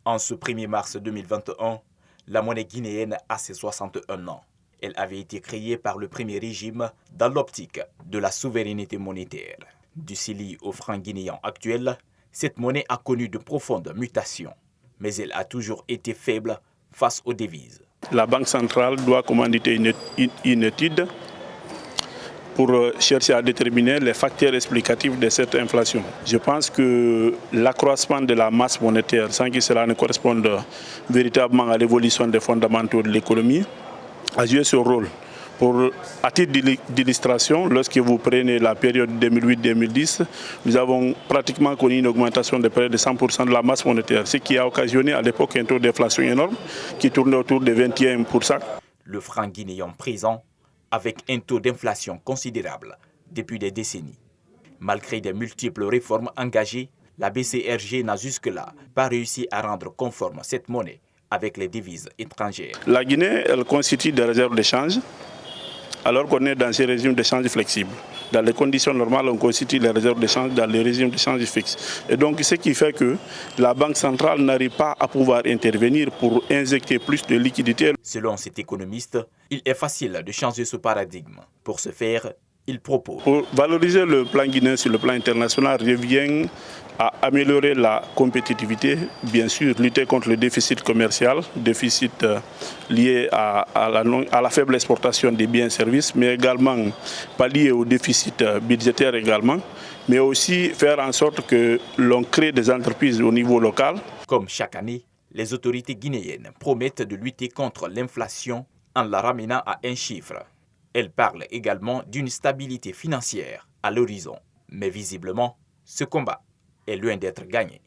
En ce 1er mars 2021, la monnaie guinéenne a ses 61 ans. Elle avait été créée par le premier régime dans l'optique de la souveraineté monétaire. Du CELI au franc guinéen actuel, cette monnaie a connu de profondes mutations, mais elle a toujours été faible face aux devises. La Banque centrale doit commanditer une étude pour chercher à déterminer les facteurs explicatifs de cette inflation. Je pense que l'accroissement de la masse monétaire, sans que cela ne corresponde véritablement à l'évolution des fondamentaux de l'économie, a joué ce rôle. À titre d'illustration, lorsque vous prenez la période 2008-2010, nous avons pratiquement connu une augmentation de près de 100% de la masse monétaire, ce qui a occasionné à l'époque un taux d'inflation énorme qui tournait autour de 21%. Le franc guinéen présent avec un taux d'inflation considérable depuis des décennies. Malgré des multiples réformes engagées, la BCRG n'a jusque-là pas réussi à rendre conforme cette monnaie avec les devises étrangères. La Guinée, elle constitue des réserves d'échange, alors qu'on est dans ces régimes d'échange flexibles. Dans les conditions normales, on constitue les réserves d'échange dans les régimes d'échange fixes. Et donc, ce qui fait que la Banque centrale n'arrive pas à pouvoir intervenir pour injecter plus de liquidités. Selon cet économiste, il est facile de changer ce paradigme. Pour ce faire, il propose. Pour valoriser le plan guinéen sur le plan international revient à améliorer la compétitivité, bien sûr, lutter contre le déficit commercial, déficit lié à la faible exportation des biens et services, mais également pallier au déficit budgétaire également, mais aussi faire en sorte que l'on crée des entreprises au niveau local. Comme chaque année, les autorités guinéennes promettent de lutter contre l'inflation en la ramenant à un chiffre. Elles parlent également d'une stabilité financière à l'horizon. Mais visiblement, ce combat est loin d'être gagné.